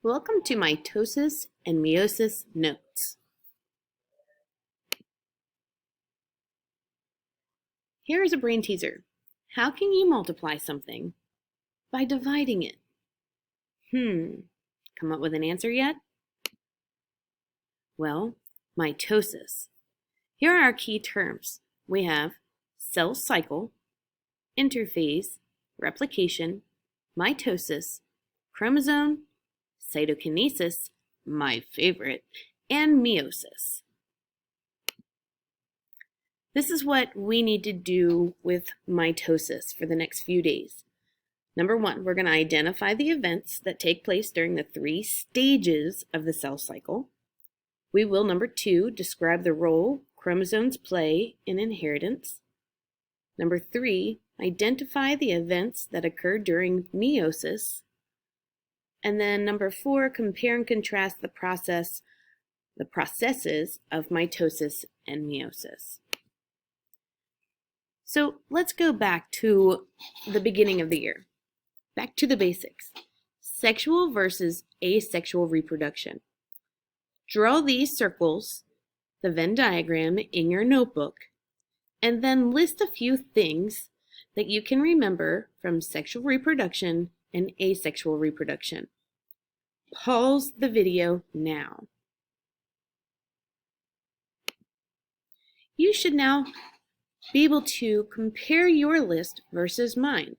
Welcome to Mitosis and Meiosis Notes. Here is a brain teaser. How can you multiply something? By dividing it. Come up with an answer yet? Well, mitosis. Here are our key terms. We have cell cycle, interphase, replication, mitosis, chromosome, cytokinesis, my favorite, and meiosis. This is what we need to do with mitosis for the next few days. Number one, we're going to identify the events that take place during the 3 stages of the cell cycle. We will, number 2, describe the role chromosomes play in inheritance. Number 3, identify the events that occur during meiosis. And then number 4, compare and contrast the processes of mitosis and meiosis. So let's go back to the beginning of the year. Back to the basics. Sexual versus asexual reproduction. Draw these circles, the Venn diagram, in your notebook, and then list a few things that you can remember from sexual reproduction and asexual reproduction. Pause the video now. You should now be able to compare your list versus mine.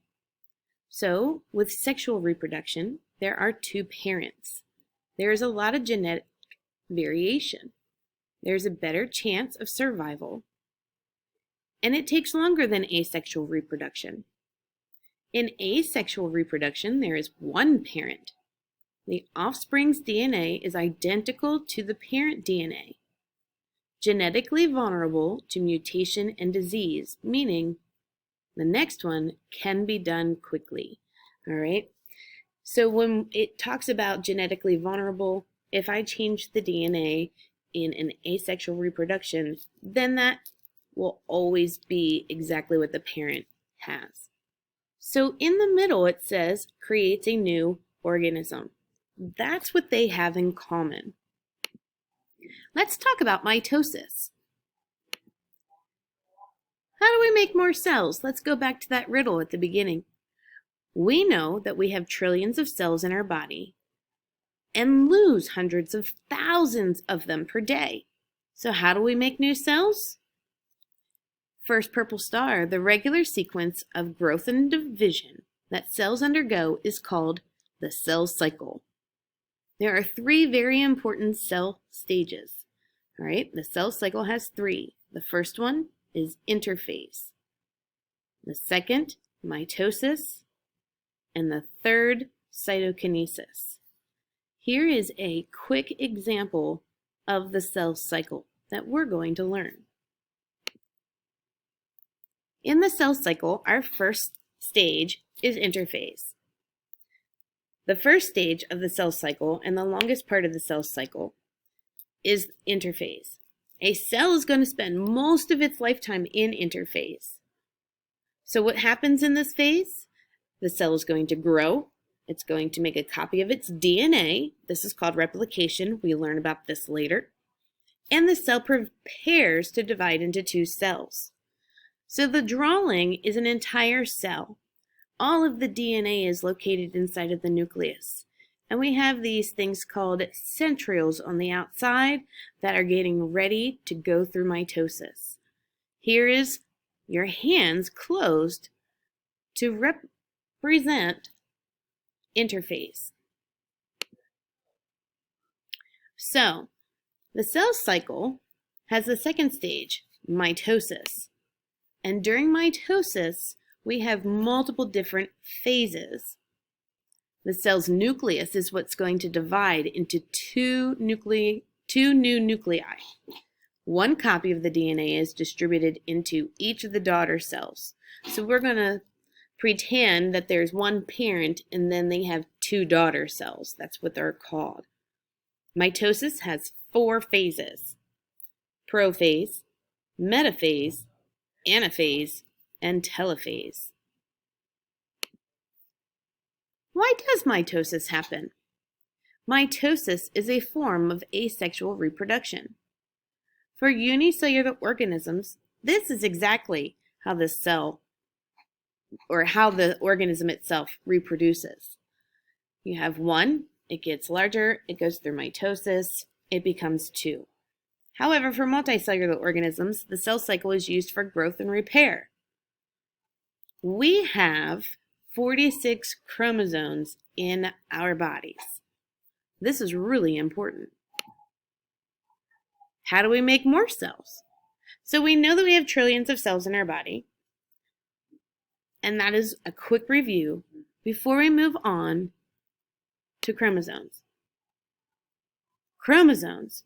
So, with sexual reproduction, there are 2 parents. There is a lot of genetic variation. There's a better chance of survival, and it takes longer than asexual reproduction. In asexual reproduction, there is 1 parent. The offspring's DNA is identical to the parent DNA. Genetically vulnerable to mutation and disease, meaning the next one can be done quickly. All right. So when it talks about genetically vulnerable, if I change the DNA in an asexual reproduction, then that will always be exactly what the parent has. So in the middle, it says creates a new organism. That's what they have in common. Let's talk about mitosis. How do we make more cells? Let's go back to that riddle at the beginning. We know that we have trillions of cells in our body and lose hundreds of thousands of them per day. So how do we make new cells? First purple star, the regular sequence of growth and division that cells undergo is called the cell cycle. There are 3 very important cell stages. All right, the cell cycle has 3. The first one is interphase. The second, mitosis. And the third, cytokinesis. Here is a quick example of the cell cycle that we're going to learn. In the cell cycle, our first stage is interphase. The first stage of the cell cycle and the longest part of the cell cycle is interphase. A cell is going to spend most of its lifetime in interphase. So what happens in this phase? The cell is going to grow. It's going to make a copy of its DNA. This is called replication. We learn about this later. And the cell prepares to divide into 2 cells. So the drawing is an entire cell. All of the DNA is located inside of the nucleus. And we have these things called centrioles on the outside that are getting ready to go through mitosis. Here is your hands closed to represent interphase. So, the cell cycle has the second stage, mitosis. And during mitosis, we have multiple different phases. The cell's nucleus is what's going to divide into 2 new nuclei. 1 copy of the DNA is distributed into each of the daughter cells. So we're going to pretend that there's 1 parent and then they have 2 daughter cells. That's what they're called. Mitosis has 4 phases: prophase, metaphase, anaphase, and telophase. Why does mitosis happen? Mitosis is a form of asexual reproduction. For unicellular organisms, this is exactly how the cell or how the organism itself reproduces. You have one, it gets larger, it goes through mitosis, it becomes two. However, for multicellular organisms, the cell cycle is used for growth and repair. We have 46 chromosomes in our bodies. This is really important. How do we make more cells? So we know that we have trillions of cells in our body, and that is a quick review before we move on to chromosomes. Chromosomes.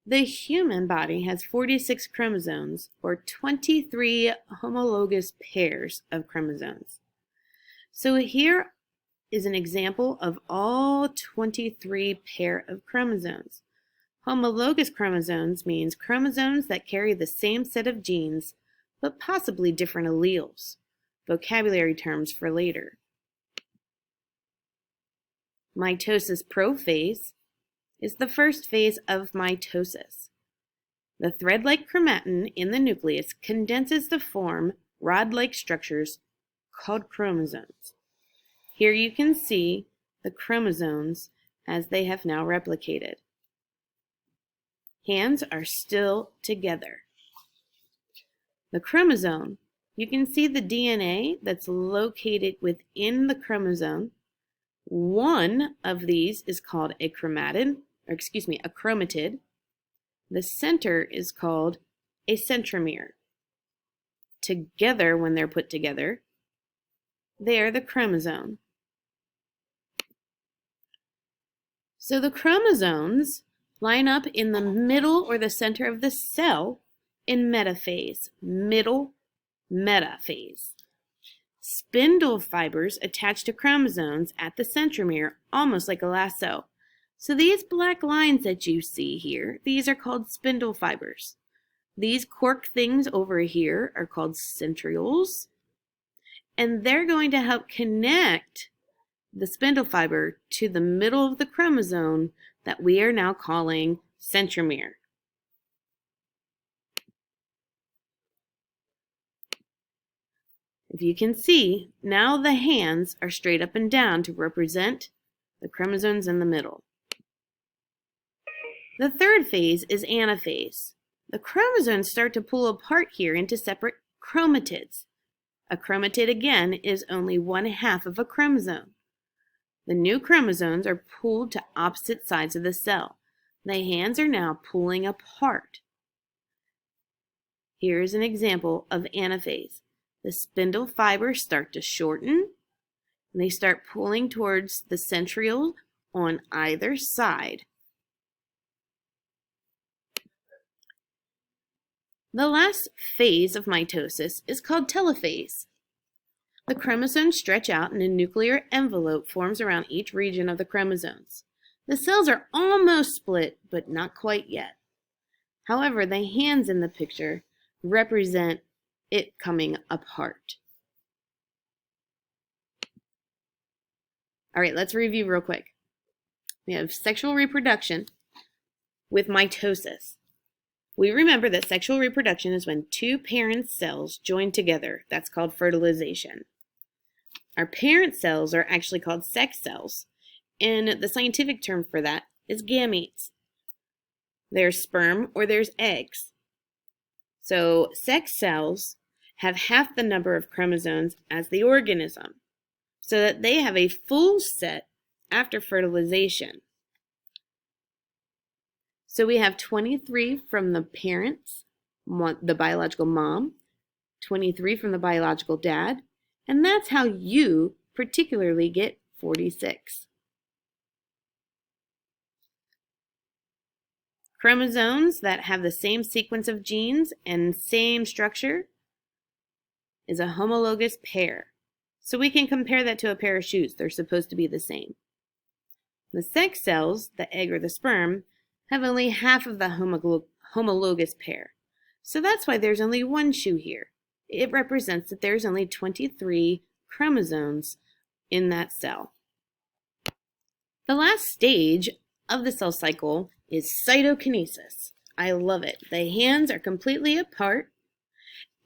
The human body has 46 chromosomes, or 23 homologous pairs of chromosomes. So here is an example of all 23 pair of chromosomes. Homologous chromosomes means chromosomes that carry the same set of genes, but possibly different alleles. Vocabulary terms for later. Mitosis prophase is the first phase of mitosis. The thread-like chromatin in the nucleus condenses to form rod-like structures called chromosomes. Here you can see the chromosomes as they have now replicated. Hands are still together. The chromosome, you can see the DNA that's located within the chromosome. One of these is called a chromatid. The center is called a centromere. Together, when they're put together, they're the chromosome. So the chromosomes line up in the middle or the center of the cell in metaphase, middle metaphase. Spindle fibers attach to chromosomes at the centromere, almost like a lasso. So these black lines that you see here, these are called spindle fibers. These cork things over here are called centrioles, and they're going to help connect the spindle fiber to the middle of the chromosome that we are now calling centromere. If you can see, now the hands are straight up and down to represent the chromosomes in the middle. The third phase is anaphase. The chromosomes start to pull apart here into separate chromatids. A chromatid, again, is only one half of a chromosome. The new chromosomes are pulled to opposite sides of the cell. The hands are now pulling apart. Here is an example of anaphase. The spindle fibers start to shorten, and they start pulling towards the centriole on either side. The last phase of mitosis is called telophase. The chromosomes stretch out and a nuclear envelope forms around each region of the chromosomes. The cells are almost split, but not quite yet. However, the hands in the picture represent it coming apart. All right, let's review real quick. We have sexual reproduction with mitosis. We remember that sexual reproduction is when two parent cells join together. That's called fertilization. Our parent cells are actually called sex cells, and the scientific term for that is gametes. There's sperm or there's eggs. So sex cells have half the number of chromosomes as the organism, so that they have a full set after fertilization. So we have 23 from the parents, the biological mom, 23 from the biological dad, and that's how you particularly get 46. Chromosomes that have the same sequence of genes and same structure is a homologous pair. So we can compare that to a pair of shoes. They're supposed to be the same. The sex cells, the egg or the sperm, have only half of the homologous pair. So that's why there's only one shoe here. It represents that there's only 23 chromosomes in that cell. The last stage of the cell cycle is cytokinesis. I love it. The hands are completely apart,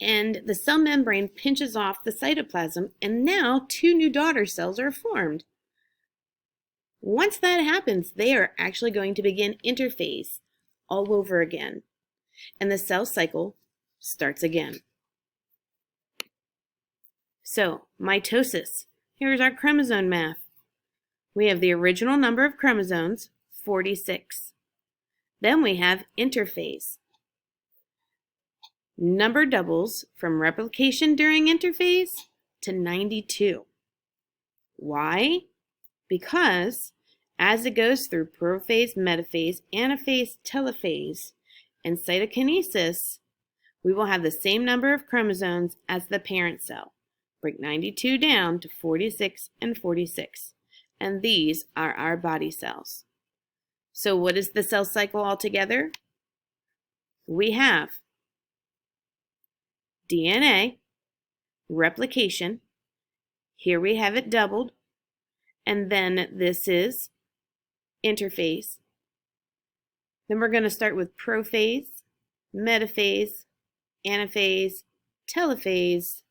and the cell membrane pinches off the cytoplasm, and now two new daughter cells are formed. Once that happens, they are actually going to begin interphase all over again, and the cell cycle starts again. So, mitosis. Here's our chromosome math. We have the original number of chromosomes, 46. Then we have interphase. Number doubles from replication during interphase to 92. Why? Because as it goes through prophase, metaphase, anaphase, telophase, and cytokinesis, we will have the same number of chromosomes as the parent cell. Break 92 down to 46 and 46. And these are our body cells. So what is the cell cycle altogether? We have DNA, replication, here we have it doubled, and then this is interphase. Then we're going to start with prophase, metaphase, anaphase, telophase,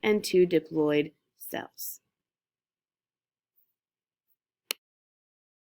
and two diploid cells.